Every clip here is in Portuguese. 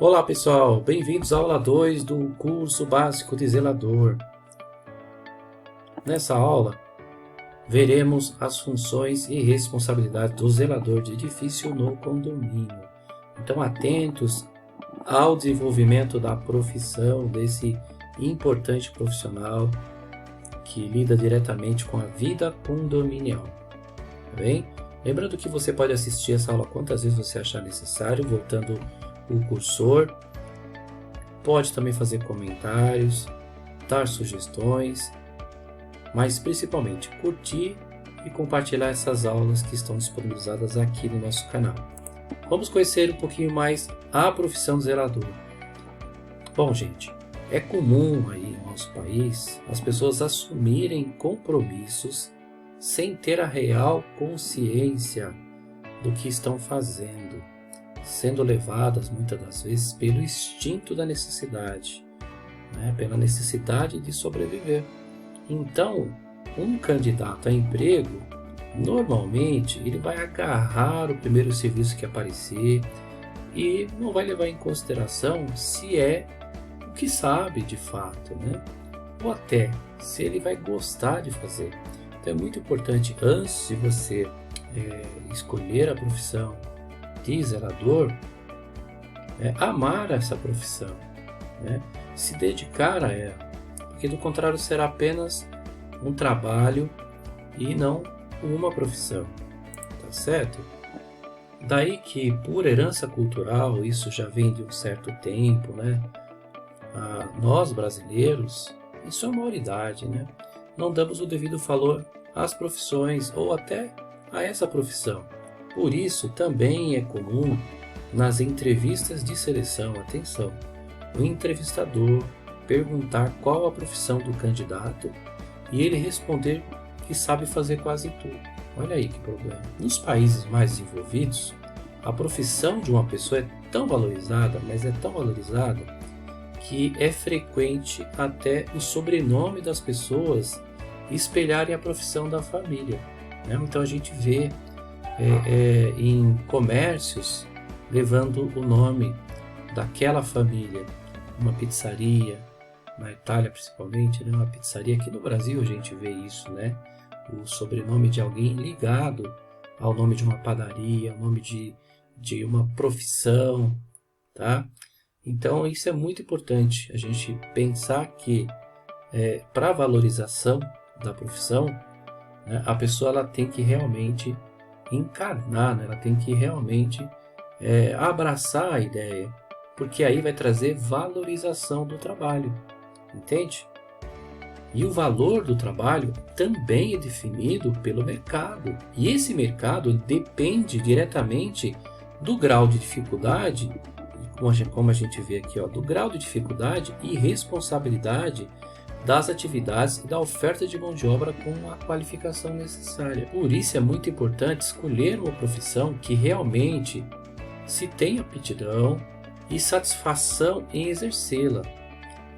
Olá pessoal, bem-vindos à aula 2 do curso básico de zelador. Nessa aula, veremos as funções e responsabilidades do zelador de edifício no condomínio. Então, atentos ao desenvolvimento da profissão desse importante profissional que lida diretamente com a vida condominial. Tá bem? Lembrando que você pode assistir essa aula quantas vezes você achar necessário, voltando o cursor. Pode também fazer comentários, dar sugestões, mas principalmente curtir e compartilhar essas aulas que estão disponibilizadas aqui no nosso canal. Vamos conhecer um pouquinho mais a profissão de zelador. Bom, gente, é comum aí no nosso país as pessoas assumirem compromissos sem ter a real consciência do que estão fazendo, sendo levadas muitas das vezes pelo instinto da necessidade, pela necessidade de sobreviver. Então, um candidato a emprego, normalmente, ele vai agarrar o primeiro serviço que aparecer e não vai levar em consideração se é o que sabe de fato, ou até se ele vai gostar de fazer. Então é muito importante, antes de você escolher a profissão de zelador, amar essa profissão, se dedicar a ela, porque do contrário será apenas um trabalho e não uma profissão, tá certo? Daí que, por herança cultural, isso já vem de um certo tempo, nós brasileiros, em sua maioridade, não damos o devido valor às profissões ou até a essa profissão. Por isso, também é comum nas entrevistas de seleção, atenção, o entrevistador perguntar qual a profissão do candidato e ele responder que sabe fazer quase tudo. Olha aí que problema. Nos países mais desenvolvidos, a profissão de uma pessoa é tão valorizada, mas é tão valorizada, que é frequente até o sobrenome das pessoas espelharem a profissão da família. Então a gente vê em comércios levando o nome daquela família, uma pizzaria, na Itália principalmente, uma pizzaria. Aqui no Brasil a gente vê isso, o sobrenome de alguém ligado ao nome de uma padaria, ao nome de uma profissão, tá? Então isso é muito importante, a gente pensar que para a valorização da profissão, a pessoa ela tem que realmente encarnar, ela tem que realmente abraçar a ideia, porque aí vai trazer valorização do trabalho, entende? E o valor do trabalho também é definido pelo mercado, e esse mercado depende diretamente do grau de dificuldade, como a gente vê aqui, do grau de dificuldade e responsabilidade das atividades e da oferta de mão de obra com a qualificação necessária. Por isso é muito importante escolher uma profissão que realmente se tenha aptidão e satisfação em exercê-la,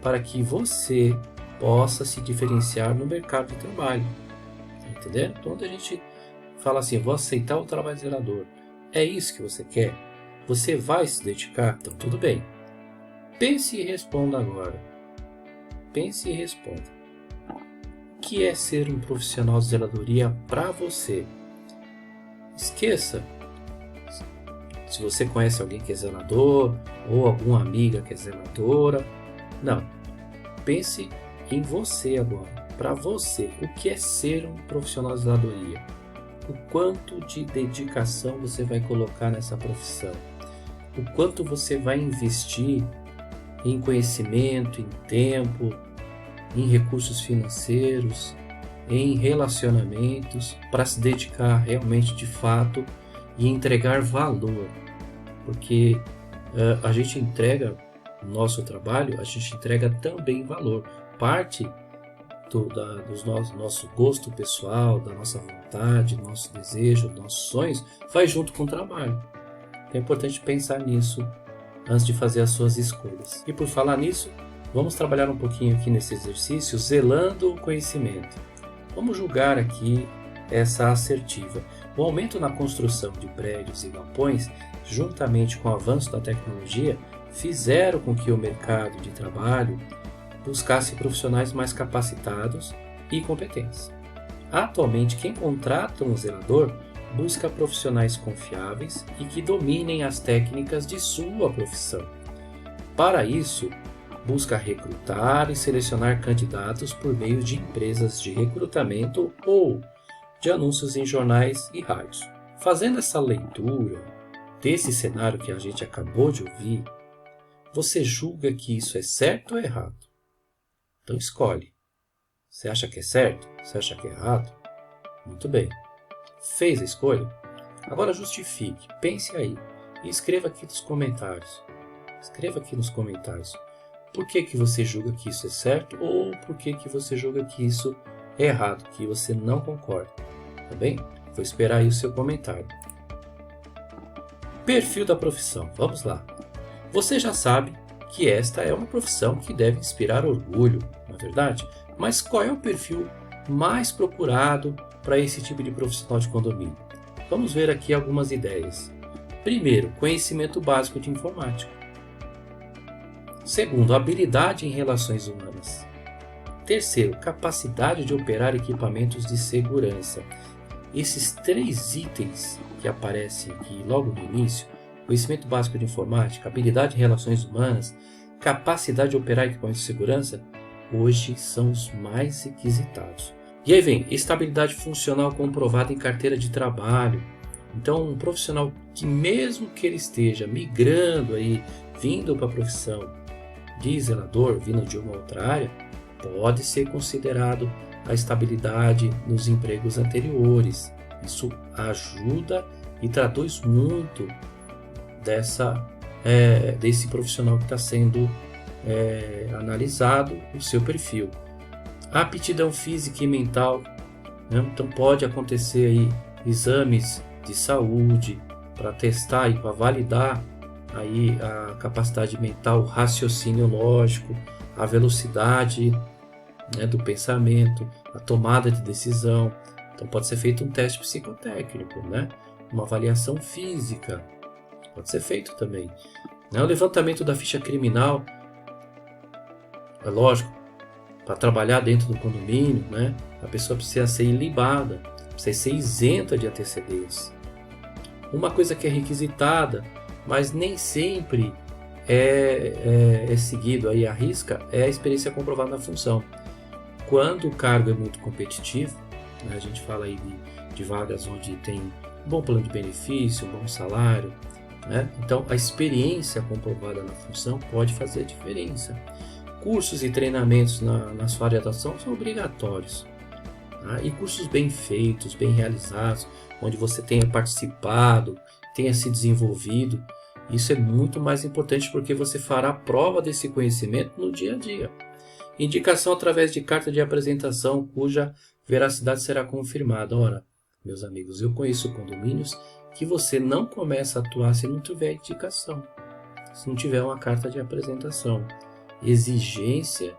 para que você possa se diferenciar no mercado de trabalho. Entendeu? Então, quando a gente fala assim, vou aceitar o trabalho de zelador, é isso que você quer? Você vai se dedicar? Então tudo bem. Pense e responda agora. Pense e responda. O que é ser um profissional de zeladoria para você? Esqueça se você conhece alguém que é zelador ou alguma amiga que é zeladora. Não. Pense em você agora. Para você, o que é ser um profissional de zeladoria? O quanto de dedicação você vai colocar nessa profissão? O quanto você vai investir em conhecimento, em tempo, em recursos financeiros, em relacionamentos, para se dedicar realmente de fato e entregar valor. Porque a gente entrega o nosso trabalho, a gente entrega também valor. Parte do nosso gosto pessoal, da nossa vontade, do nosso desejo, dos nossos sonhos, vai junto com o trabalho. É importante pensar nisso antes de fazer as suas escolhas. E por falar nisso, vamos trabalhar um pouquinho aqui nesse exercício, zelando o conhecimento. Vamos julgar aqui essa assertiva. O aumento na construção de prédios e galpões, juntamente com o avanço da tecnologia, fizeram com que o mercado de trabalho buscasse profissionais mais capacitados e competentes. Atualmente, quem contrata um zelador busca profissionais confiáveis e que dominem as técnicas de sua profissão. Para isso, busca recrutar e selecionar candidatos por meio de empresas de recrutamento ou de anúncios em jornais e rádios. Fazendo essa leitura desse cenário que a gente acabou de ouvir, você julga que isso é certo ou errado? Então escolhe. Você acha que é certo? Você acha que é errado? Muito bem. Fez a escolha? Agora justifique, pense aí e escreva aqui nos comentários. Escreva aqui nos comentários. Por que você julga que isso é certo ou por que você julga que isso é errado, que você não concorda? Tá bem? Vou esperar aí o seu comentário. Perfil da profissão. Vamos lá. Você já sabe que esta é uma profissão que deve inspirar orgulho, não é verdade? Mas qual é o perfil mais procurado para esse tipo de profissional de condomínio? Vamos ver aqui algumas ideias. Primeiro, conhecimento básico de informática. Segundo, habilidade em relações humanas. Terceiro, capacidade de operar equipamentos de segurança. Esses 3 itens que aparecem aqui logo no início, conhecimento básico de informática, habilidade em relações humanas, capacidade de operar equipamentos de segurança, hoje são os mais requisitados. E aí vem estabilidade funcional comprovada em carteira de trabalho. Então, um profissional que mesmo que ele esteja migrando aí, vindo para a profissão de zelador, vindo de uma outra área, pode ser considerado a estabilidade nos empregos anteriores. Isso ajuda e traduz muito desse profissional que está sendo analisado, o seu perfil. Aptidão física e mental, né? Então pode acontecer aí exames de saúde para testar e para validar aí a capacidade mental, o raciocínio lógico, a velocidade, né, do pensamento, a tomada de decisão. Então pode ser feito um teste psicotécnico, né? Uma avaliação física, pode ser feito também, né? O levantamento da ficha criminal, é lógico, para trabalhar dentro do condomínio, né? A pessoa precisa ser ilibada, precisa ser isenta de antecedentes. Uma coisa que é requisitada, mas nem sempre é seguido aí à risca, é a experiência comprovada na função. Quando o cargo é muito competitivo, né, a gente fala aí de vagas onde tem um bom plano de benefício, um bom salário, né? Então a experiência comprovada na função pode fazer diferença. Cursos e treinamentos na sua área de atuação são obrigatórios, tá? E cursos bem feitos, bem realizados, onde você tenha participado, tenha se desenvolvido, isso é muito mais importante porque você fará prova desse conhecimento no dia a dia. Indicação através de carta de apresentação cuja veracidade será confirmada. Ora, meus amigos, eu conheço condomínios que você não começa a atuar se não tiver indicação, se não tiver uma carta de apresentação. Exigência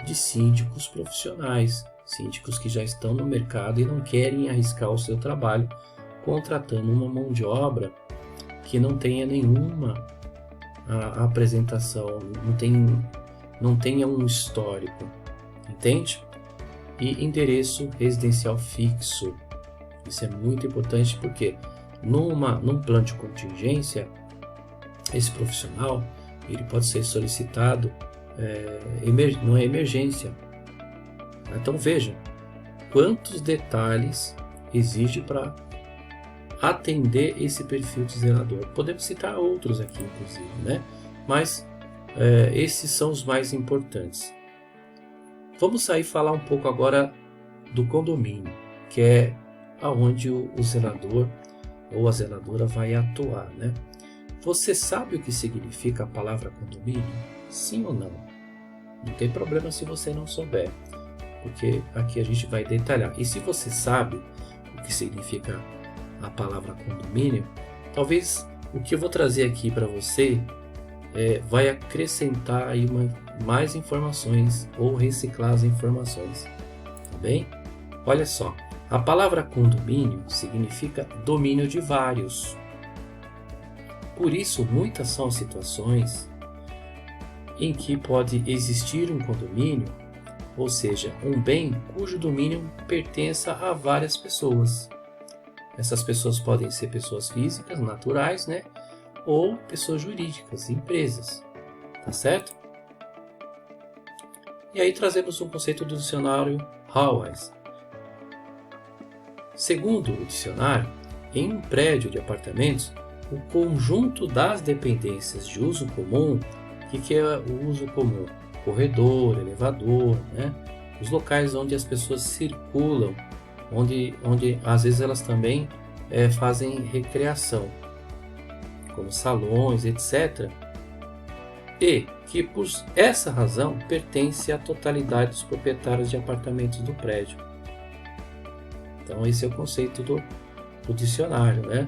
de síndicos profissionais, síndicos que já estão no mercado e não querem arriscar o seu trabalho contratando uma mão de obra que não tenha nenhuma apresentação, não tenha um histórico, entende? E endereço residencial fixo, isso é muito importante porque num plano de contingência, esse profissional ele pode ser solicitado numa emergência. Então veja quantos detalhes exige para atender esse perfil de zelador. Podemos citar outros aqui, inclusive, né? Mas esses são os mais importantes. Vamos sair falar um pouco agora do condomínio, que é aonde o zelador ou a zeladora vai atuar, né? Você sabe o que significa a palavra condomínio? Sim ou não? Não tem problema se você não souber, porque aqui a gente vai detalhar. E se você sabe o que significa a palavra condomínio, talvez o que eu vou trazer aqui para você vai acrescentar aí mais informações ou reciclar as informações, tá bem? Olha só, a palavra condomínio significa domínio de vários. Por isso, muitas são as situações em que pode existir um condomínio, ou seja, um bem cujo domínio pertença a várias pessoas. Essas pessoas podem ser pessoas físicas, naturais, né? Ou pessoas jurídicas, empresas, tá certo? E aí trazemos um conceito do dicionário Hallwise. Segundo o dicionário, em um prédio de apartamentos, o conjunto das dependências de uso comum, o que é o uso comum? Corredor, elevador, né? Os locais onde as pessoas circulam, onde às vezes elas também fazem recreação, como salões, etc. E que por essa razão pertence à totalidade dos proprietários de apartamentos do prédio. Então esse é o conceito do dicionário, né?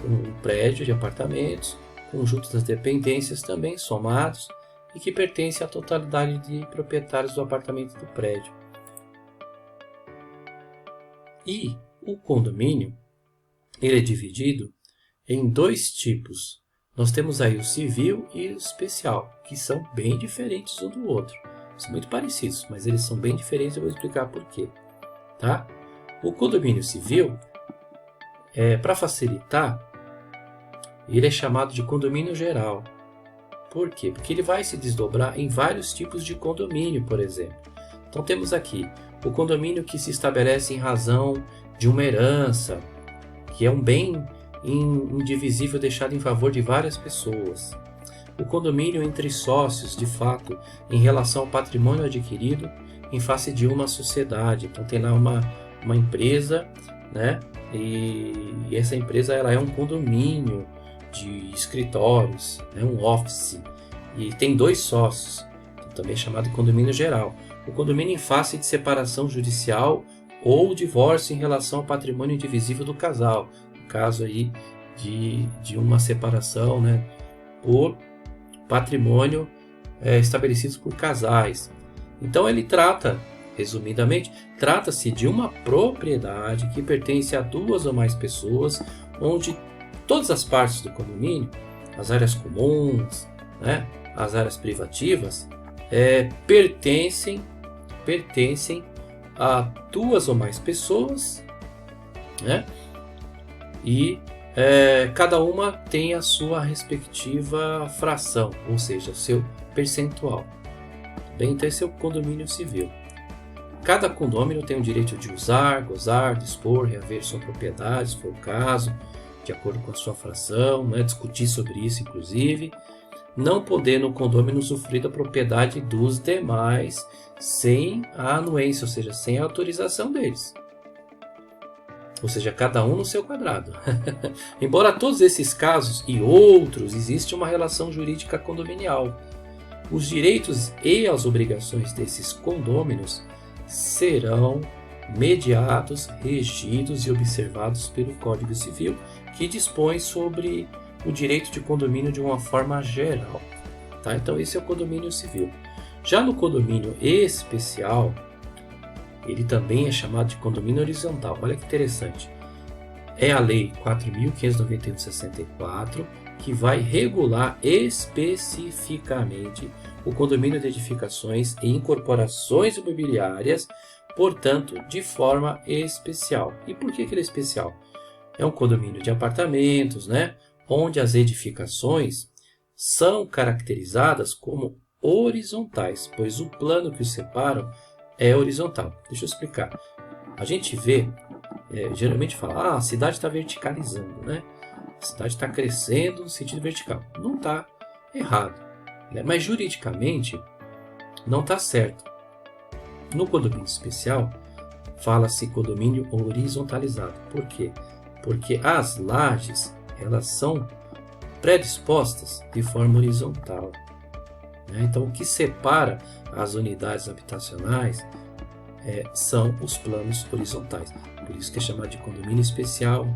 Um prédio de apartamentos, conjunto das dependências também somados e que pertence à totalidade de proprietários do apartamento do prédio. E o condomínio, ele é dividido em dois tipos. Nós temos aí o civil e o especial, que são bem diferentes um do outro. São muito parecidos, mas eles são bem diferentes, eu vou explicar por quê. Tá? O condomínio civil, para facilitar, ele é chamado de condomínio geral. Por quê? Porque ele vai se desdobrar em vários tipos de condomínio, por exemplo. Então temos aqui o condomínio que se estabelece em razão de uma herança, que é um bem indivisível deixado em favor de várias pessoas. O condomínio entre sócios, de fato, em relação ao patrimônio adquirido em face de uma sociedade. Então tem lá uma empresa, né? E essa empresa ela é um condomínio de escritórios, né? Um office, e tem dois sócios, também chamado condomínio geral. O condomínio em face de separação judicial ou divórcio em relação ao patrimônio indivisível do casal, no caso aí de uma separação, né, por patrimônio estabelecidos por casais. Então ele resumidamente, trata-se de uma propriedade que pertence a duas ou mais pessoas, onde todas as partes do condomínio, as áreas comuns, né, as áreas privativas, pertencem a duas ou mais pessoas, né, e cada uma tem a sua respectiva fração, ou seja, o seu percentual. Bem, então esse é o condomínio civil. Cada condômino tem o direito de usar, gozar, dispor, reaver sua propriedade, se for o caso, de acordo com a sua fração, né, discutir sobre isso inclusive, não podendo o condômino usufruir da propriedade dos demais sem a anuência, ou seja, sem a autorização deles. Ou seja, cada um no seu quadrado. Embora todos esses casos e outros, existe uma relação jurídica condominial. Os direitos e as obrigações desses condôminos serão mediados, regidos e observados pelo Código Civil, que dispõe sobre o direito de condomínio de uma forma geral. Tá? Então esse é o condomínio civil. Já no condomínio especial, ele também é chamado de condomínio horizontal. Olha que interessante. É a Lei 4.591 de 64 que vai regular especificamente o condomínio de edificações e incorporações imobiliárias, portanto, de forma especial. E por que ele é especial? É um condomínio de apartamentos, né, onde as edificações são caracterizadas como horizontais, pois o plano que os separam é horizontal. Deixa eu explicar. A gente vê, geralmente fala, a cidade está verticalizando, né? A cidade está crescendo no sentido vertical. Não está errado, né? Mas juridicamente não está certo. No condomínio especial, fala-se condomínio horizontalizado. Por quê? Porque as lajes elas são predispostas de forma horizontal. Então, o que separa as unidades habitacionais são os planos horizontais. Por isso que é chamado de condomínio especial.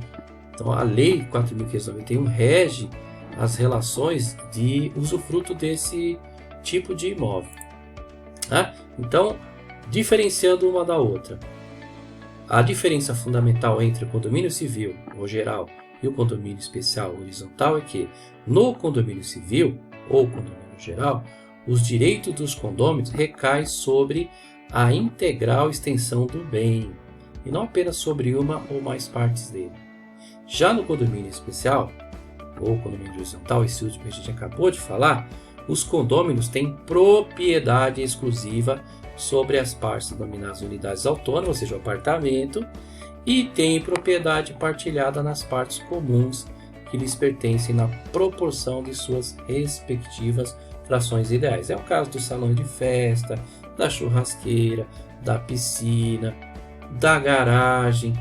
Então, a Lei 4.591 rege as relações de usufruto desse tipo de imóvel. Tá? Então, diferenciando uma da outra, a diferença fundamental entre o condomínio civil, ou geral, e o condomínio especial horizontal é que, no condomínio civil, ou condomínio geral, os direitos dos condôminos recaem sobre a integral extensão do bem, e não apenas sobre uma ou mais partes dele. Já no condomínio especial, ou condomínio horizontal, esse último que a gente acabou de falar, os condôminos têm propriedade exclusiva sobre as partes denominadas unidades autônomas, ou seja, o apartamento, e têm propriedade partilhada nas partes comuns que lhes pertencem na proporção de suas respectivas frações ideais. É o caso do salão de festa, da churrasqueira, da piscina, da garagem,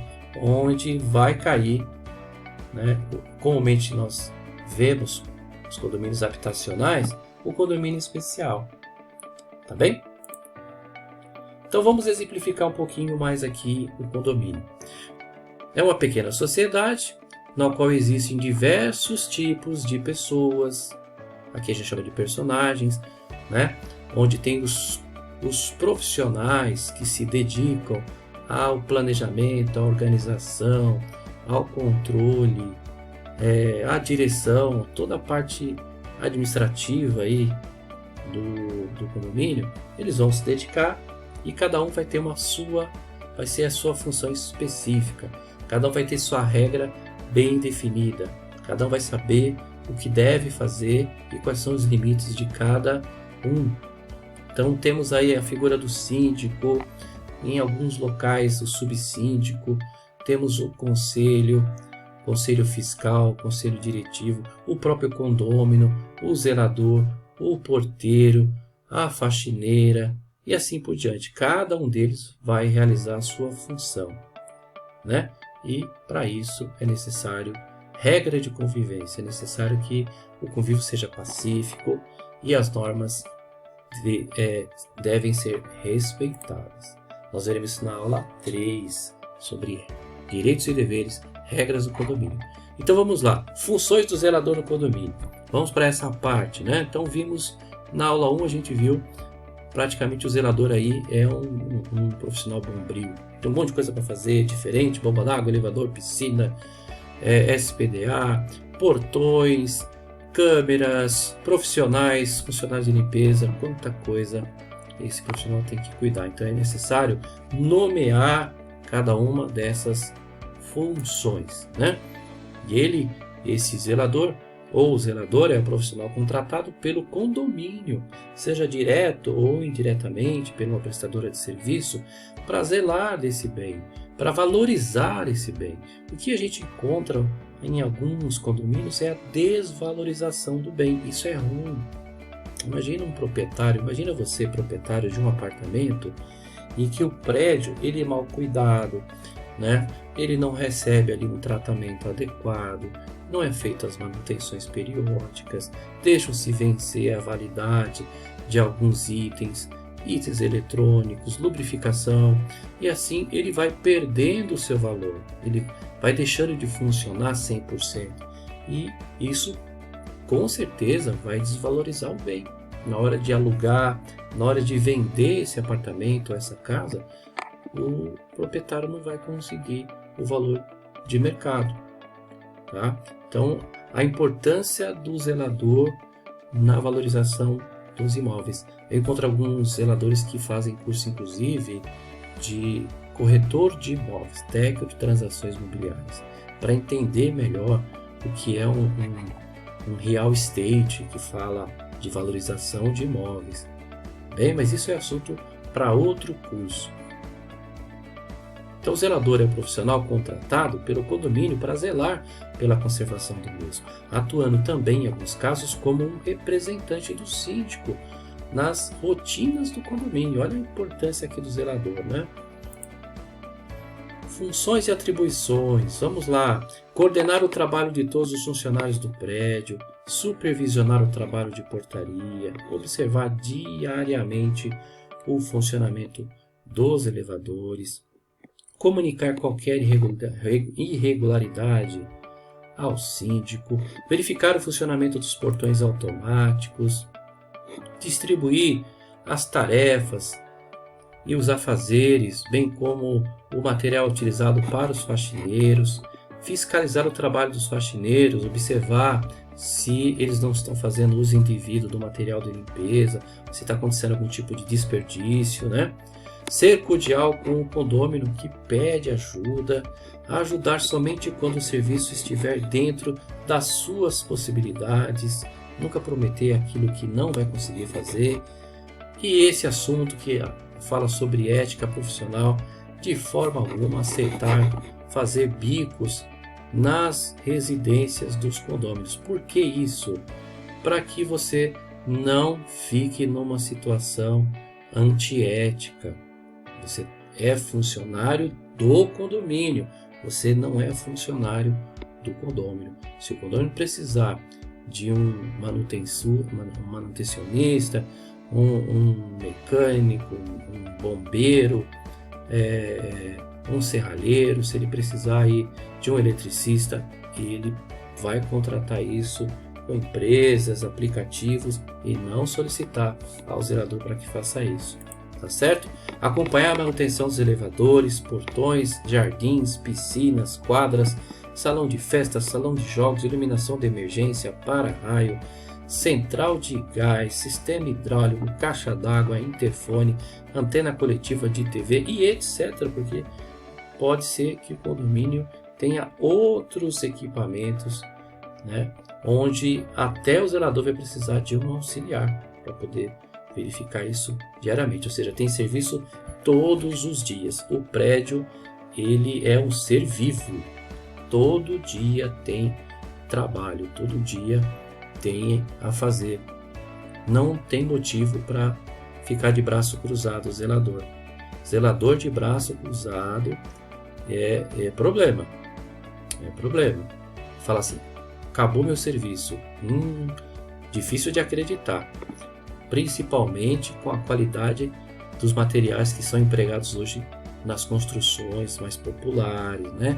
onde vai cair, né? Comumente nós vemos os condomínios habitacionais, o condomínio especial, tá bem? Então vamos exemplificar um pouquinho mais aqui o condomínio. É uma pequena sociedade na qual existem diversos tipos de pessoas, aqui a gente chama de personagens, né? Onde tem os profissionais que se dedicam ao planejamento, à organização, ao controle, à direção, toda a parte administrativa aí do condomínio. Eles vão se dedicar e cada um vai ter vai ser a sua função específica. Cada um vai ter sua regra bem definida. Cada um vai saber o que deve fazer e quais são os limites de cada um. Então temos aí a figura do síndico, em alguns locais o subsíndico, temos o conselho fiscal, conselho diretivo, o próprio condômino, o zelador, o porteiro, a faxineira e assim por diante. Cada um deles vai realizar a sua função, né? E para isso é necessário regra de convivência, é necessário que o convívio seja pacífico e as normas devem ser respeitadas. Nós veremos isso na aula 3 sobre direitos e deveres, regras do condomínio. Então vamos lá, funções do zelador no condomínio. Vamos para essa parte, né? Então vimos na aula 1, a gente viu praticamente o zelador aí é um profissional bombril. Tem um monte de coisa para fazer diferente, bomba d'água, elevador, piscina, SPDA, portões, câmeras, profissionais, funcionários de limpeza, quanta coisa esse profissional tem que cuidar. Então é necessário nomear cada uma dessas funções, né? E esse zelador ou zelador é um profissional contratado pelo condomínio, seja direto ou indiretamente pela uma prestadora de serviço, para zelar desse bem, para valorizar esse bem. O que a gente encontra em alguns condomínios é a desvalorização do bem. Isso é ruim. Imagina você proprietário de um apartamento em que o prédio ele é mal cuidado, né? Ele não recebe ali um tratamento adequado, não é feito as manutenções periódicas, deixam-se vencer a validade de alguns itens eletrônicos, lubrificação, e assim ele vai perdendo o seu valor, ele vai deixando de funcionar 100%, e isso com certeza vai desvalorizar o bem. Na hora de alugar, na hora de vender esse apartamento, essa casa, o proprietário não vai conseguir o valor de mercado, tá? Então, a importância do zelador na valorização dos imóveis. Eu encontro alguns zeladores que fazem curso, inclusive, de corretor de imóveis, técnico de transações imobiliárias, para entender melhor o que é um real estate, que fala de valorização de imóveis. Bem, mas isso é assunto para outro curso. Então, o zelador é um profissional contratado pelo condomínio para zelar pela conservação do mesmo, atuando também, em alguns casos, como um representante do síndico nas rotinas do condomínio. Olha a importância aqui do zelador, né? Funções e atribuições. Vamos lá. Coordenar o trabalho de todos os funcionários do prédio, supervisionar o trabalho de portaria, observar diariamente o funcionamento dos elevadores, comunicar qualquer irregularidade ao síndico, verificar o funcionamento dos portões automáticos, distribuir as tarefas e os afazeres, bem como o material utilizado para os faxineiros, fiscalizar o trabalho dos faxineiros, observar se eles não estão fazendo uso indevido do material de limpeza, se está acontecendo algum tipo de desperdício, né? Ser cordial com o condômino que pede ajuda, ajudar somente quando o serviço estiver dentro das suas possibilidades, nunca prometer aquilo que não vai conseguir fazer. E esse assunto que fala sobre ética profissional, de forma alguma aceitar fazer bicos nas residências dos condôminos. Por que isso? Para que você não fique numa situação antiética. Você é funcionário do condomínio, você não é funcionário do condômino. Se o condômino precisar de um manutencionista, um mecânico, um bombeiro, um serralheiro, se ele precisar aí de um eletricista, ele vai contratar isso com empresas, aplicativos e não solicitar ao zelador para que faça isso, tá certo? Acompanhar a manutenção dos elevadores, portões, jardins, piscinas, quadras, salão de festas, salão de jogos, iluminação de emergência, para-raio, central de gás, sistema hidráulico, caixa d'água, interfone, antena coletiva de TV e etc. Porque pode ser que o condomínio tenha outros equipamentos, né, onde até o zelador vai precisar de um auxiliar para poder verificar isso diariamente. Ou seja, tem serviço todos os dias. O prédio, ele é um ser vivo. Todo dia tem trabalho, todo dia tem a fazer. Não tem motivo para ficar de braço cruzado, zelador. Zelador de braço cruzado é problema. É problema. Fala assim, acabou meu serviço. Difícil de acreditar. Principalmente com a qualidade dos materiais que são empregados hoje nas construções mais populares, né?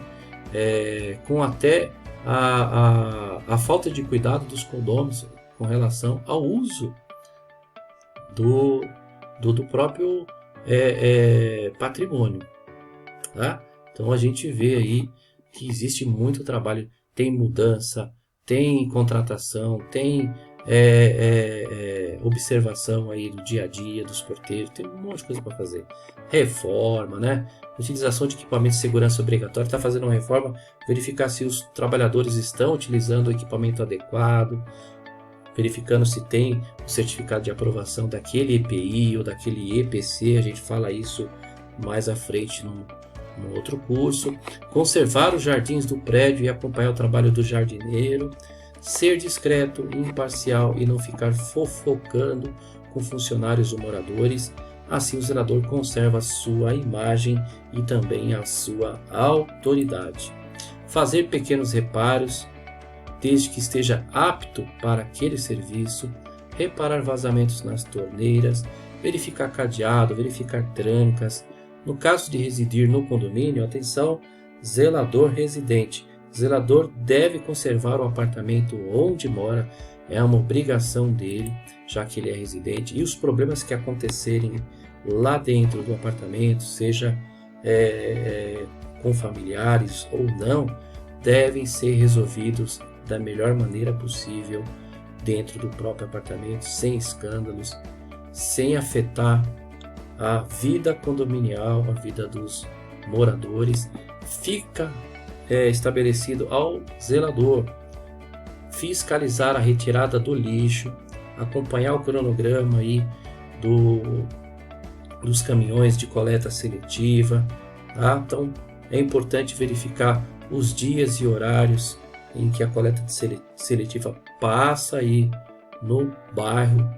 Com até a falta de cuidado dos condôminos com relação ao uso do próprio patrimônio, tá? Então a gente vê aí que existe muito trabalho, tem mudança, tem contratação, tem observação aí do dia a dia dos porteiros, tem um monte de coisa para fazer, reforma, né? Utilização de equipamento de segurança obrigatório, está fazendo uma reforma, verificar se os trabalhadores estão utilizando o equipamento adequado, verificando se tem o certificado de aprovação daquele EPI ou daquele EPC, a gente fala isso mais à frente no outro curso. Conservar os jardins do prédio e acompanhar o trabalho do jardineiro, ser discreto e imparcial e não ficar fofocando com funcionários ou moradores. Assim o zelador conserva a sua imagem e também a sua autoridade. Fazer pequenos reparos, desde que esteja apto para aquele serviço, reparar vazamentos nas torneiras, verificar cadeado, verificar trancas. No caso de residir no condomínio, atenção, zelador residente. Zelador deve conservar o apartamento onde mora, é uma obrigação dele, já que ele é residente, e os problemas que acontecerem lá dentro do apartamento, seja com familiares ou não, devem ser resolvidos da melhor maneira possível dentro do próprio apartamento, sem escândalos, sem afetar a vida condominial, a vida dos moradores. Fica estabelecido ao zelador fiscalizar a retirada do lixo, acompanhar o cronograma aí dos caminhões de coleta seletiva, tá? Então é importante verificar os dias e horários em que a coleta seletiva passa aí no bairro,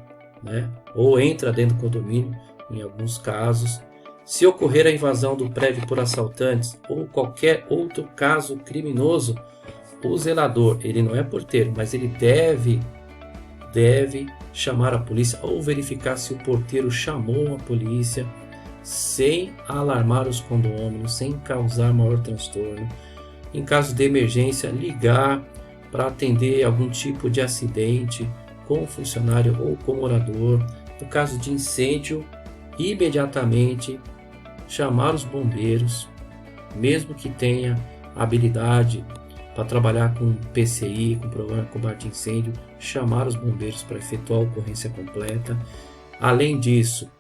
né? Ou entra dentro do condomínio em alguns casos. Se ocorrer a invasão do prédio por assaltantes ou qualquer outro caso criminoso, o zelador, ele não é porteiro, mas ele deve chamar a polícia ou verificar se o porteiro chamou a polícia sem alarmar os condôminos, sem causar maior transtorno. Em caso de emergência, ligar para atender algum tipo de acidente com o funcionário ou com o morador. No caso de incêndio, imediatamente chamar os bombeiros, mesmo que tenha habilidade para trabalhar com PCI, com Programa de Combate a Incêndio, chamar os bombeiros para efetuar a ocorrência completa. Além disso,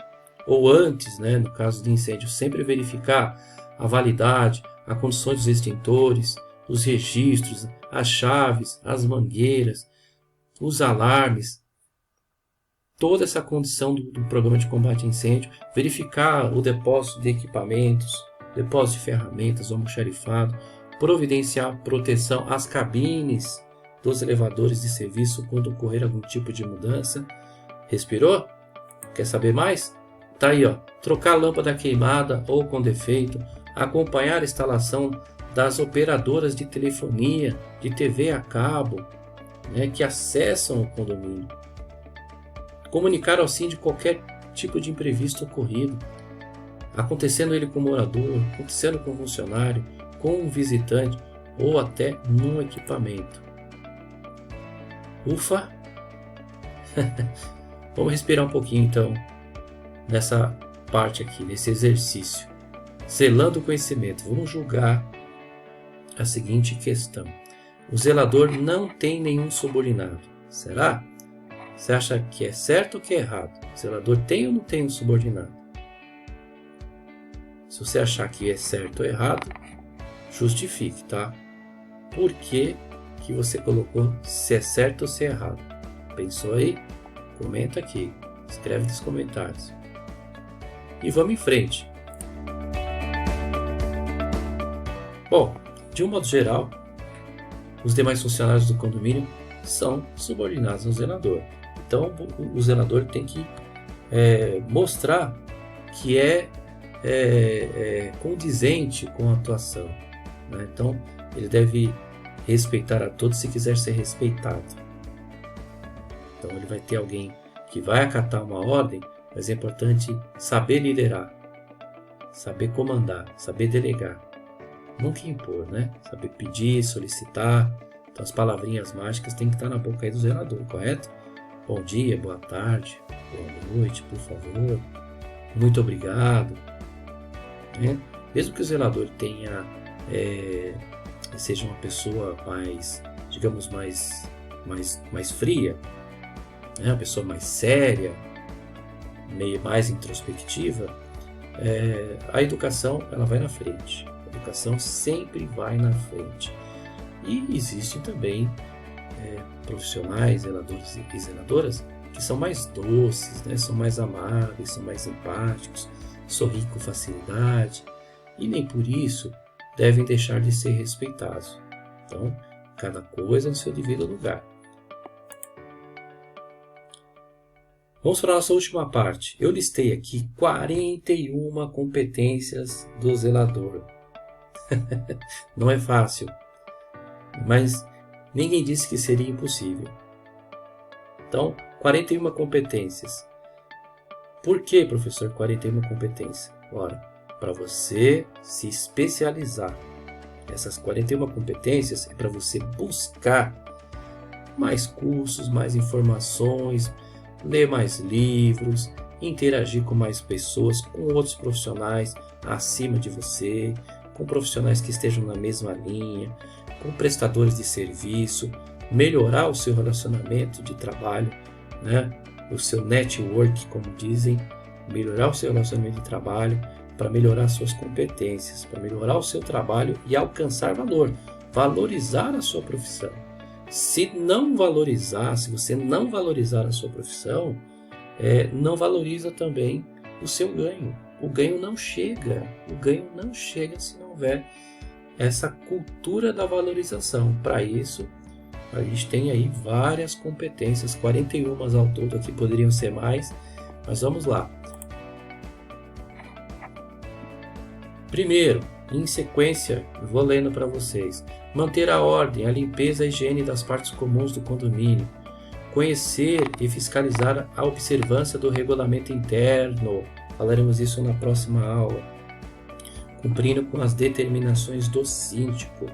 ou antes, né, no caso de incêndio, sempre verificar a validade, a condição dos extintores, os registros, as chaves, as mangueiras, os alarmes, toda essa condição do programa de combate a incêndio, verificar o depósito de equipamentos, depósito de ferramentas, o almoxarifado, providenciar proteção às cabines dos elevadores de serviço quando ocorrer algum tipo de mudança. Respirou? Quer saber mais? Tá aí, ó. Trocar a lâmpada queimada ou com defeito, acompanhar a instalação das operadoras de telefonia, de TV a cabo, né, que acessam o condomínio. Comunicar ao síndico qualquer tipo de imprevisto ocorrido, acontecendo ele com o morador, acontecendo com o funcionário, com um visitante ou até num equipamento. Ufa! Vamos respirar um pouquinho então nessa parte aqui, nesse exercício. Zelando o conhecimento. Vamos julgar a seguinte questão. O zelador não tem nenhum subordinado. Será? Você acha que é certo ou que é errado? O zelador tem ou não tem um subordinado? Se você achar que é certo ou errado, justifique, tá? Por que você colocou se é certo ou se é errado? Pensou aí? Comenta aqui. Escreve nos comentários. E vamos em frente. Bom, de um modo geral, os demais funcionários do condomínio são subordinados ao zelador. Então, o zelador tem que mostrar que é condizente com a atuação, né? Então, ele deve respeitar a todos se quiser ser respeitado. Então, ele vai ter alguém que vai acatar uma ordem, mas é importante saber liderar, saber comandar, saber delegar. Nunca impor, né? Saber pedir, solicitar. Então, as palavrinhas mágicas têm que estar na boca aí do zelador, correto? Bom dia, boa tarde, boa noite, por favor, muito obrigado. Né? Mesmo que o zelador tenha, seja uma pessoa mais, digamos, mais fria, né? Uma pessoa mais séria, meio mais introspectiva, a educação ela vai na frente. A educação sempre vai na frente. E existem também profissionais, zeladores e zeladoras que são mais doces, né? São mais amáveis, são mais empáticos, sorriem com facilidade e nem por isso devem deixar de ser respeitados. Então, cada coisa no seu devido lugar. Vamos para a nossa última parte. Eu listei aqui 41 competências do zelador. Não é fácil, mas ninguém disse que seria impossível. Então, 41 competências. Por que, professor, 41 competências? Ora, para você se especializar. Essas 41 competências é para você buscar mais cursos, mais informações, ler mais livros, interagir com mais pessoas, com outros profissionais acima de você, com profissionais que estejam na mesma linha, com prestadores de serviço, melhorar o seu relacionamento de trabalho, né? O seu network, como dizem, melhorar o seu relacionamento de trabalho para melhorar suas competências, para melhorar o seu trabalho e alcançar valor, valorizar a sua profissão. Se você não valorizar a sua profissão, não valoriza também o seu ganho. O ganho não chega se não houver essa cultura da valorização. Para isso, a gente tem aí várias competências, 41 ao todo, aqui poderiam ser mais, mas vamos lá. Primeiro, em sequência, vou lendo para vocês. Manter a ordem, a limpeza e a higiene das partes comuns do condomínio. Conhecer e fiscalizar a observância do regulamento interno. Falaremos isso na próxima aula. Cumprindo com as determinações do síndico.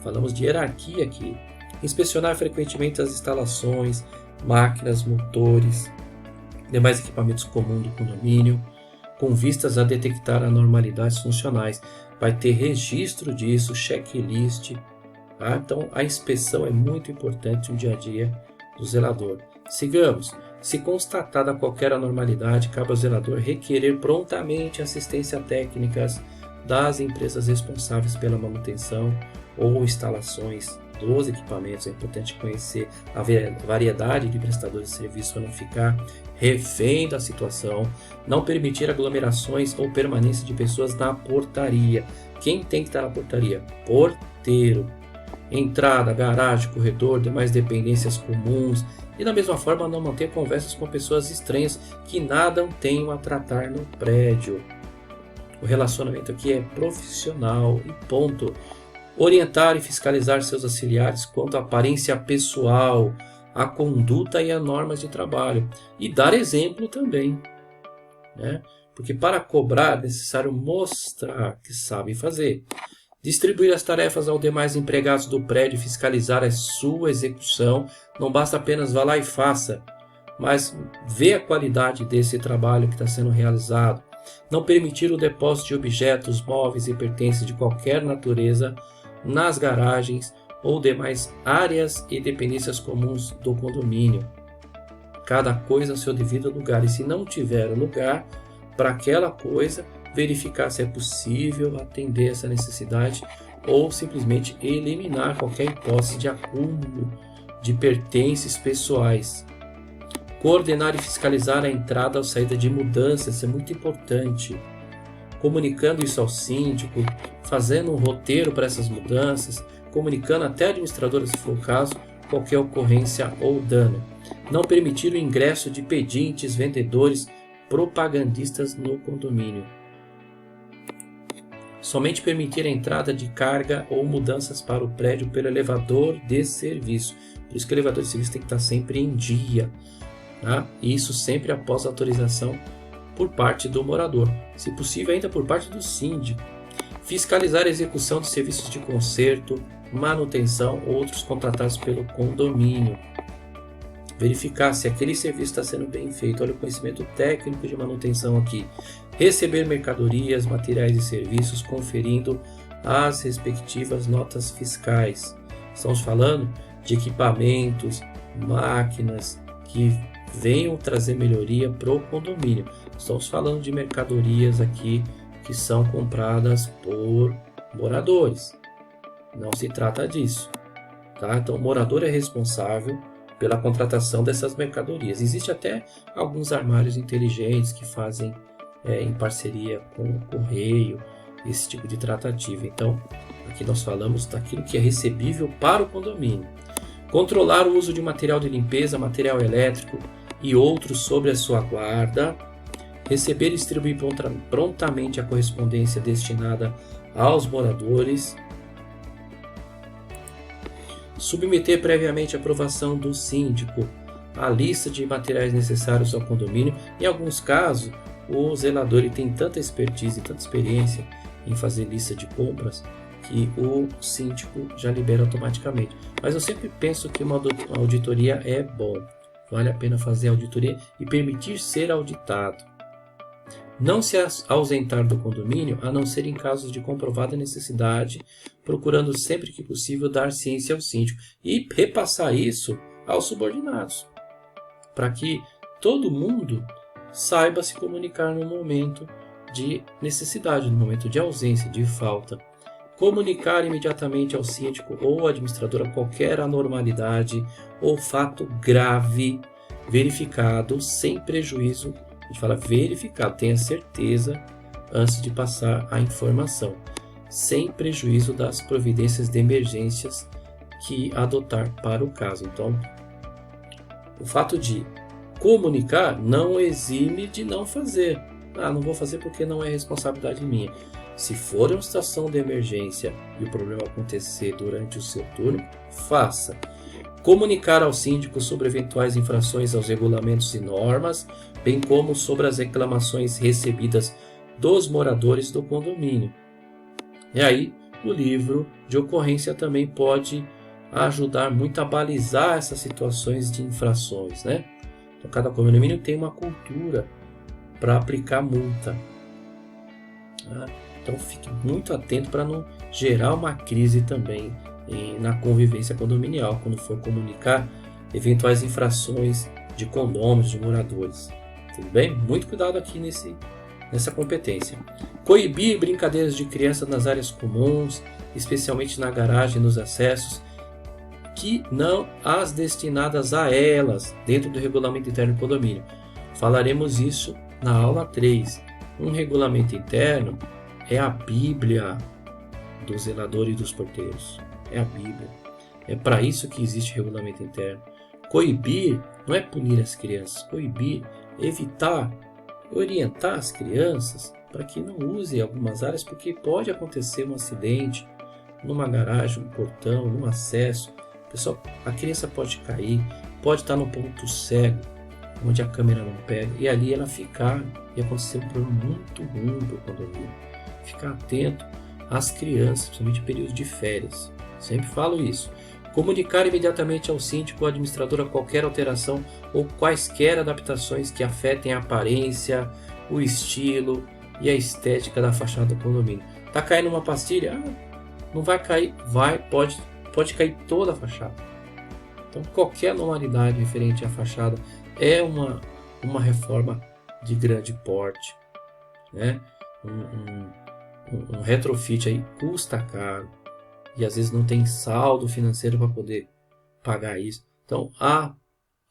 Falamos de hierarquia aqui. Inspecionar frequentemente as instalações, máquinas, motores, demais equipamentos comuns do condomínio, com vistas a detectar anormalidades funcionais. Vai ter registro disso, checklist, Tá? Então, a inspeção é muito importante no dia a dia do zelador. Sigamos. Se constatada qualquer anormalidade, cabe ao zelador requerer prontamente assistência técnica das empresas responsáveis pela manutenção ou instalações dos equipamentos. É importante conhecer a variedade de prestadores de serviço para não ficar refém da situação. Não permitir aglomerações ou permanência de pessoas na portaria. Quem tem que estar na portaria? Porteiro. Entrada, garagem, corredor, demais dependências comuns. E da mesma forma não manter conversas com pessoas estranhas que nada tenham a tratar no prédio. O relacionamento aqui é profissional e ponto. Orientar e fiscalizar seus auxiliares quanto à aparência pessoal, a conduta e as normas de trabalho. E dar exemplo também, né? Porque para cobrar é necessário mostrar que sabe fazer. Distribuir as tarefas aos demais empregados do prédio e fiscalizar a sua execução. Não basta apenas vá lá e faça, mas vê a qualidade desse trabalho que está sendo realizado. Não permitir o depósito de objetos, móveis e pertences de qualquer natureza nas garagens ou demais áreas e dependências comuns do condomínio. Cada coisa ao seu devido lugar. E se não tiver lugar para aquela coisa, verificar se é possível atender essa necessidade ou simplesmente eliminar qualquer hipótese de acúmulo de pertences pessoais. Coordenar e fiscalizar a entrada ou saída de mudanças, isso é muito importante. Comunicando isso ao síndico, fazendo um roteiro para essas mudanças, comunicando até a administradora, se for o caso, qualquer ocorrência ou dano. Não permitir o ingresso de pedintes, vendedores, propagandistas no condomínio. Somente permitir a entrada de carga ou mudanças para o prédio pelo elevador de serviço. Por isso que o elevador de serviço tem que estar sempre em dia. Tá? E isso sempre após autorização por parte do morador. Se possível, ainda por parte do síndico. Fiscalizar a execução de serviços de conserto, manutenção ou outros contratados pelo condomínio. Verificar se aquele serviço está sendo bem feito. Olha o conhecimento técnico de manutenção aqui. Receber mercadorias, materiais e serviços, conferindo as respectivas notas fiscais. Estamos falando de equipamentos, máquinas que venham trazer melhoria para o condomínio. Estamos falando de mercadorias aqui que são compradas por moradores. Não se trata disso. Tá? Então o morador é responsável pela contratação dessas mercadorias. Existe até alguns armários inteligentes que fazem em parceria com o correio, esse tipo de tratativa. Então, aqui nós falamos daquilo que é recebível para o condomínio. Controlar o uso de material de limpeza, material elétrico e outros sobre a sua guarda. Receber e distribuir prontamente a correspondência destinada aos moradores. Submeter previamente a aprovação do síndico a lista de materiais necessários ao condomínio. Em alguns casos, o zelador ele tem tanta expertise, tanta experiência em fazer lista de compras que o síndico já libera automaticamente. Mas eu sempre penso que uma auditoria é bom. Vale a pena fazer a auditoria e permitir ser auditado. Não se ausentar do condomínio, a não ser em casos de comprovada necessidade, procurando sempre que possível dar ciência ao síndico e repassar isso aos subordinados, para que todo mundo saiba se comunicar no momento de necessidade, no momento de ausência, de falta. Comunicar imediatamente ao síndico ou administradora qualquer anormalidade ou fato grave verificado sem prejuízo. A gente fala verificado, tenha certeza antes de passar a informação, sem prejuízo das providências de emergências que adotar para o caso. Então, o fato de comunicar não exime de não fazer. Não vou fazer porque não é responsabilidade minha. Se for uma situação de emergência e o problema acontecer durante o seu turno, faça. Comunicar ao síndico sobre eventuais infrações aos regulamentos e normas, bem como sobre as reclamações recebidas dos moradores do condomínio. E aí, o livro de ocorrência também pode ajudar muito a balizar essas situações de infrações, né? Então, cada condomínio tem uma cultura para aplicar multa. Então, fique muito atento para não gerar uma crise também na convivência condominial, quando for comunicar eventuais infrações de condôminos, de moradores. Tudo bem? Muito cuidado aqui nessa competência. Coibir brincadeiras de crianças nas áreas comuns, especialmente na garagem e nos acessos, que não as destinadas a elas, dentro do regulamento interno do condomínio. Falaremos isso na aula 3. Um regulamento interno é a Bíblia do zelador e dos porteiros. É a Bíblia. É para isso que existe regulamento interno. Coibir não é punir as crianças. Coibir, evitar, orientar as crianças para que não usem algumas áreas, porque pode acontecer um acidente numa garagem, num portão, num acesso. Pessoal, a criança pode cair, pode estar no ponto cego, onde a câmera não pega, e ali ela ficar e acontecer um problema muito ruim para o condomínio. Ficar atento às crianças, principalmente em períodos de férias. Sempre falo isso. Comunicar imediatamente ao síndico ou administrador qualquer alteração ou quaisquer adaptações que afetem a aparência, o estilo e a estética da fachada do condomínio. Tá caindo uma pastilha? Não vai cair? Pode cair toda a fachada. Então, qualquer anormalidade referente à fachada é uma reforma de grande porte, né? Um retrofit aí custa caro e às vezes não tem saldo financeiro para poder pagar isso. Então,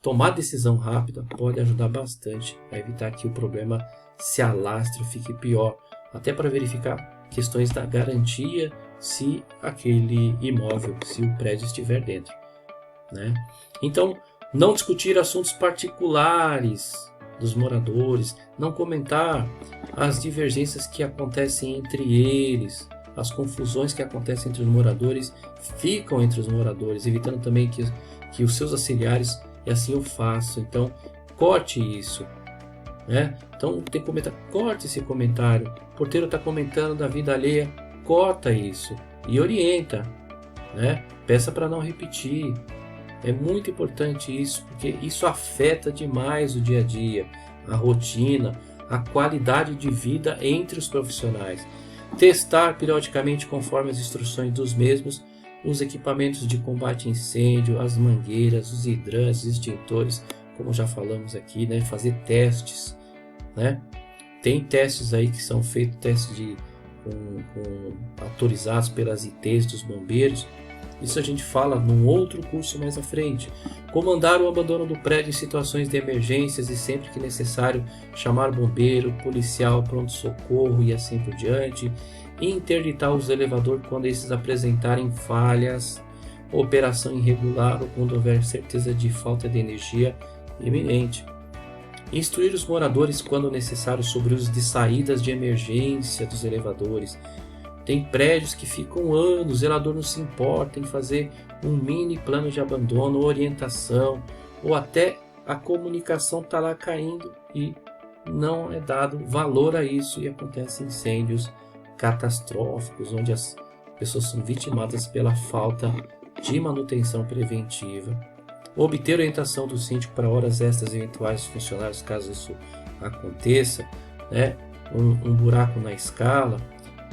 tomar decisão rápida pode ajudar bastante a evitar que o problema se alastre e fique pior, até para verificar questões da garantia se aquele imóvel, se o prédio estiver dentro, né? Então, não discutir assuntos particulares dos moradores, não comentar as divergências que acontecem entre eles, as confusões que acontecem entre os moradores ficam entre os moradores, evitando também que os seus auxiliares e assim o façam. Então, corte isso, né? Então, tem que comentar, corte esse comentário. O porteiro está comentando da vida alheia, corta isso e orienta, né? Peça para não repetir. É muito importante isso, porque isso afeta demais o dia a dia, a rotina, a qualidade de vida entre os profissionais. Testar periodicamente, conforme as instruções dos mesmos, os equipamentos de combate a incêndio, as mangueiras, os hidrantes, os extintores, como já falamos aqui, né? Fazer testes, né? Tem testes aí que são feitos, testes autorizados pelas ITs dos bombeiros. Isso a gente fala num outro curso mais à frente. Comandar o abandono do prédio em situações de emergências e sempre que necessário chamar bombeiro, policial, pronto-socorro e assim por diante. Interditar os elevadores quando esses apresentarem falhas, operação irregular ou quando houver certeza de falta de energia iminente. Instruir os moradores quando necessário sobre o uso de saídas de emergência dos elevadores. Tem prédios que ficam anos, o zelador não se importa em fazer um mini plano de abandono, orientação, ou até a comunicação está lá caindo e não é dado valor a isso e acontecem incêndios catastróficos, onde as pessoas são vitimadas pela falta de manutenção preventiva. Obter orientação do síndico para horas extras eventuais dos funcionários, caso isso aconteça, né? Um buraco na escala,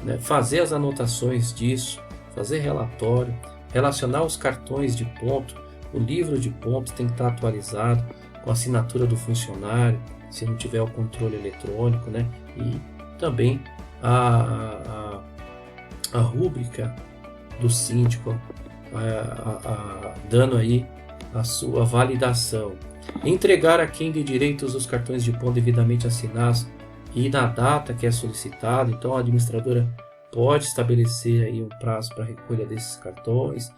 né? Fazer as anotações disso, fazer relatório, relacionar os cartões de ponto, o livro de pontos tem que estar atualizado com a assinatura do funcionário, se não tiver o controle eletrônico, né? E também a rúbrica do síndico, dando aí a sua validação. Entregar a quem de direitos os cartões de ponto devidamente assinados e na data que é solicitado. Então a administradora pode estabelecer aí um prazo para recolha desses cartões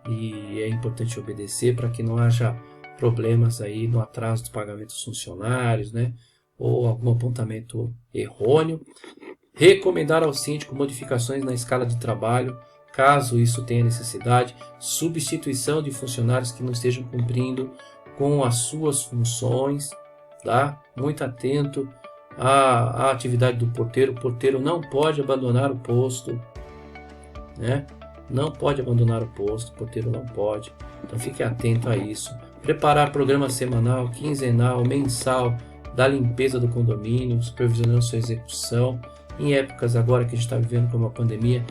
e é importante obedecer para que não haja problemas aí no atraso do pagamento dos funcionários, né? Ou algum apontamento errôneo. Recomendar ao síndico modificações na escala de trabalho, caso isso tenha necessidade, substituição de funcionários que não estejam cumprindo com as suas funções, tá? Muito atento à atividade do porteiro. O porteiro não pode abandonar o posto, né? Não pode abandonar o posto, o porteiro não pode. Então fique atento a isso. Preparar programa semanal, quinzenal, mensal da limpeza do condomínio, supervisionando sua execução. Em épocas agora que a gente está vivendo com uma pandemia,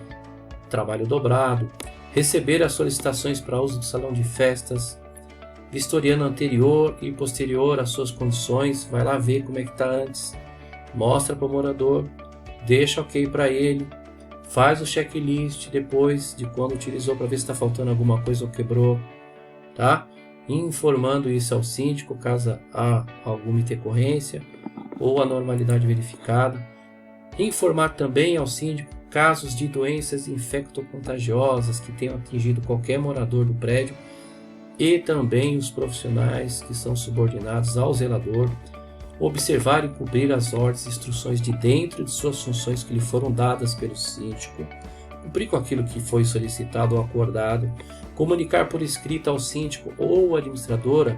trabalho dobrado. receber as solicitações para uso do salão de festas, vistoriando anterior e posterior às suas condições, vai lá ver como é que está antes, mostra para o morador, deixa ok para ele, faz o checklist depois de quando utilizou para ver se está faltando alguma coisa ou quebrou, tá? Informando isso ao síndico caso há alguma intercorrência ou anormalidade verificada. Informar também ao síndico casos de doenças infectocontagiosas que tenham atingido qualquer morador do prédio e também os profissionais que são subordinados ao zelador. Observar e cumprir as ordens e instruções de dentro de suas funções que lhe foram dadas pelo síndico. Cumprir com aquilo que foi solicitado ou acordado. Comunicar por escrito ao síndico ou administradora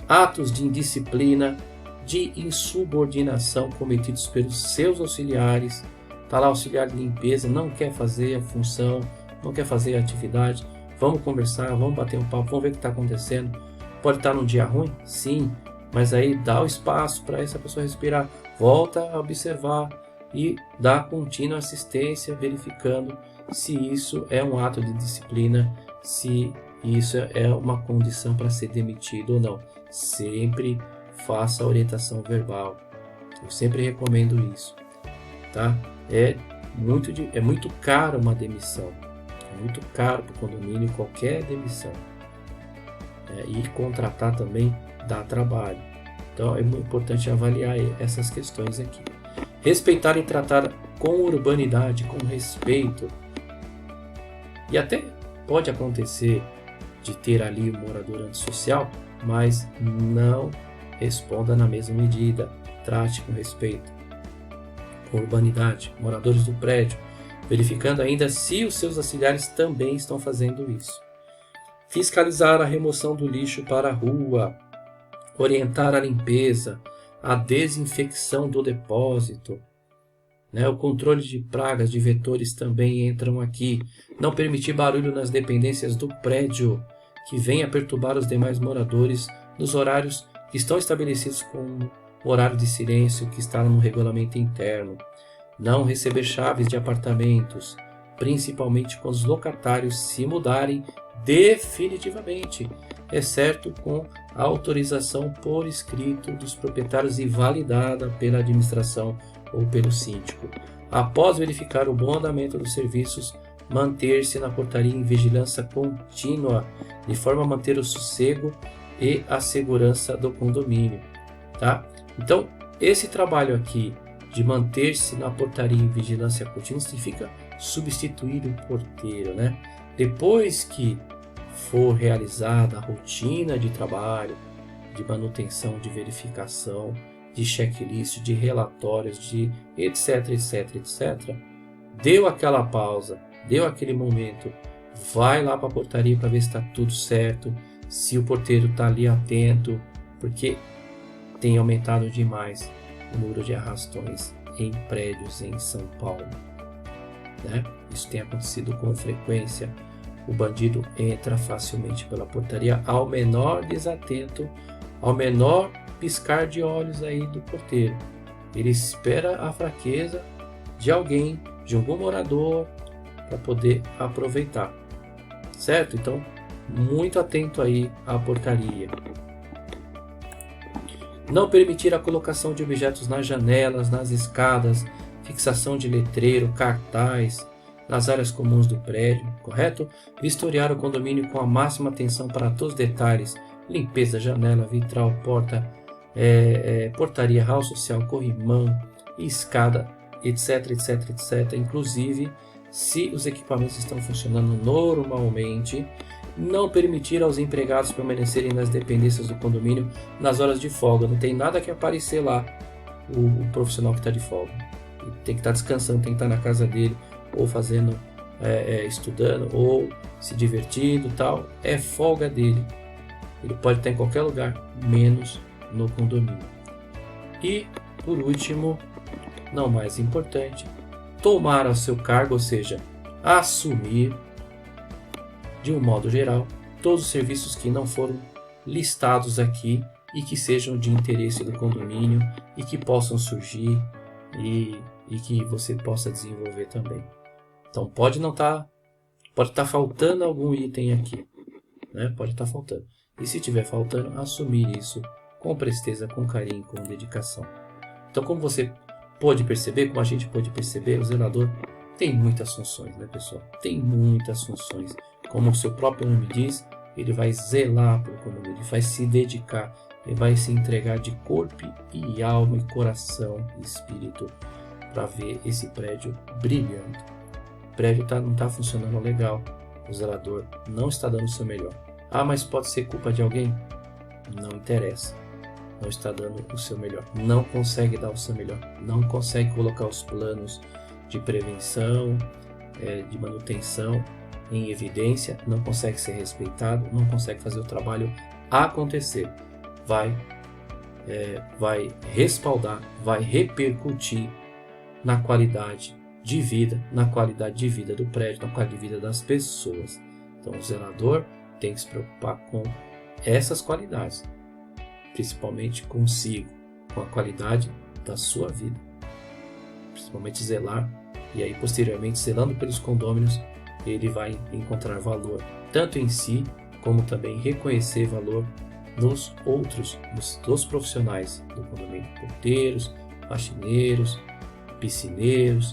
atos de indisciplina, de insubordinação cometidos pelos seus auxiliares. Está lá o auxiliar de limpeza, não quer fazer a função, não quer fazer a atividade. Vamos conversar, vamos bater um papo, vamos ver o que está acontecendo. Pode estar num dia ruim? Sim, mas aí dá o espaço para essa pessoa respirar. Volta a observar e dá contínua assistência, verificando se isso é um ato de disciplina, se isso é uma condição para ser demitido ou não. Sempre faça a orientação verbal. Eu sempre recomendo isso, tá? É muito caro uma demissão. É muito caro para o condomínio qualquer demissão. E contratar também dá trabalho. Então é muito importante avaliar essas questões aqui. Respeitar e tratar com urbanidade, com respeito. E até pode acontecer de ter ali um morador antissocial, mas não responda na mesma medida. Trate com respeito, com urbanidade, moradores do prédio, verificando ainda se os seus auxiliares também estão fazendo isso. Fiscalizar a remoção do lixo para a rua, orientar a limpeza, a desinfecção do depósito, o controle de pragas, de vetores também entram aqui. Não permitir barulho nas dependências do prédio que venha perturbar os demais moradores nos horários que estão estabelecidos com o horário de silêncio que está no regulamento interno. Não receber chaves de apartamentos, principalmente quando os locatários se mudarem definitivamente, exceto com a autorização por escrito dos proprietários e validada pela administração ou pelo síndico. Após verificar o bom andamento dos serviços, manter-se na portaria em vigilância contínua, de forma a manter o sossego e a segurança do condomínio, tá? Então, esse trabalho aqui de manter-se na portaria em vigilância contínua significa substituir o porteiro, Depois que for realizada a rotina de trabalho, de manutenção, de verificação, de checklist, de relatórios, de etc, deu aquela pausa, deu aquele momento, vai lá para a portaria para ver se está tudo certo, se o porteiro está ali atento, porque tem aumentado demais o número de arrastões em prédios em São Paulo. Isso tem acontecido com frequência. O bandido entra facilmente pela portaria ao menor desatento, ao menor piscar de olhos aí do porteiro. Ele espera a fraqueza de alguém, de algum morador, para poder aproveitar, certo? Então, muito atento aí à portaria. Não permitir a colocação de objetos nas janelas, nas escadas, fixação de letreiro, cartaz, nas áreas comuns do prédio, correto? Vistoriar o condomínio com a máxima atenção para todos os detalhes, limpeza, janela, vitral, porta, portaria, hall social, corrimão, escada, etc, inclusive se os equipamentos estão funcionando normalmente. Não permitir aos empregados permanecerem nas dependências do condomínio nas horas de folga. Não tem nada que aparecer lá o profissional que está de folga. Ele tem que estar descansando, tem que estar na casa dele, ou fazendo, estudando, ou se divertindo, tal. É folga dele. Ele pode estar em qualquer lugar, menos no condomínio. E, por último, não mais importante, tomar ao seu cargo, ou seja, assumir, de um modo geral, todos os serviços que não foram listados aqui e que sejam de interesse do condomínio e que possam surgir e que você possa desenvolver também. Então pode não estar Pode estar faltando algum item aqui, né? Pode estar faltando. E se estiver faltando, assumir isso com presteza, com carinho, com dedicação. Então, como você pode perceber, como a gente pode perceber, o zelador tem muitas funções, né, pessoal? Tem muitas funções. Como o seu próprio nome diz, ele vai zelar pelo condomínio, ele vai se dedicar, ele vai se entregar de corpo e alma e coração e espírito para ver esse prédio brilhando. O prédio não está funcionando legal, o zelador não está dando o seu melhor. Ah, mas pode ser culpa de alguém? Não interessa. Não está dando o seu melhor. Não consegue dar o seu melhor. Não consegue colocar os planos de prevenção, de manutenção em evidência. Não consegue ser respeitado. Não consegue fazer o trabalho acontecer. Vai respaldar, vai repercutir na qualidade de vida, do prédio, na qualidade de vida das pessoas. Então o zelador tem que se preocupar com essas qualidades, principalmente consigo, com a qualidade da sua vida, principalmente zelar, e aí posteriormente zelando pelos condôminos, ele vai encontrar valor tanto em si, como também reconhecer valor nos outros, dos profissionais do condomínio, porteiros, faxineiros, piscineiros,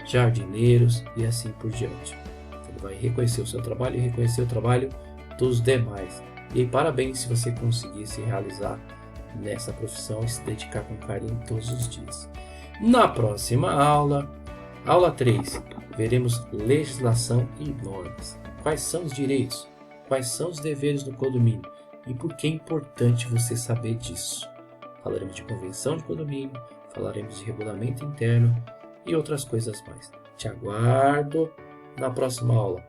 jardineiros e assim por diante. Ele vai reconhecer o seu trabalho e reconhecer o trabalho dos demais. E parabéns se você conseguir se realizar nessa profissão e se dedicar com carinho todos os dias. Na próxima aula, aula 3, veremos legislação e normas. Quais são os direitos? Quais são os deveres do condomínio? E por que é importante você saber disso? Falaremos de convenção de condomínio, falaremos de regulamento interno e outras coisas mais. Te aguardo na próxima aula.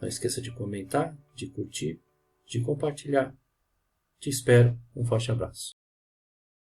Não esqueça de comentar, de curtir, de compartilhar. Te espero. Um forte abraço.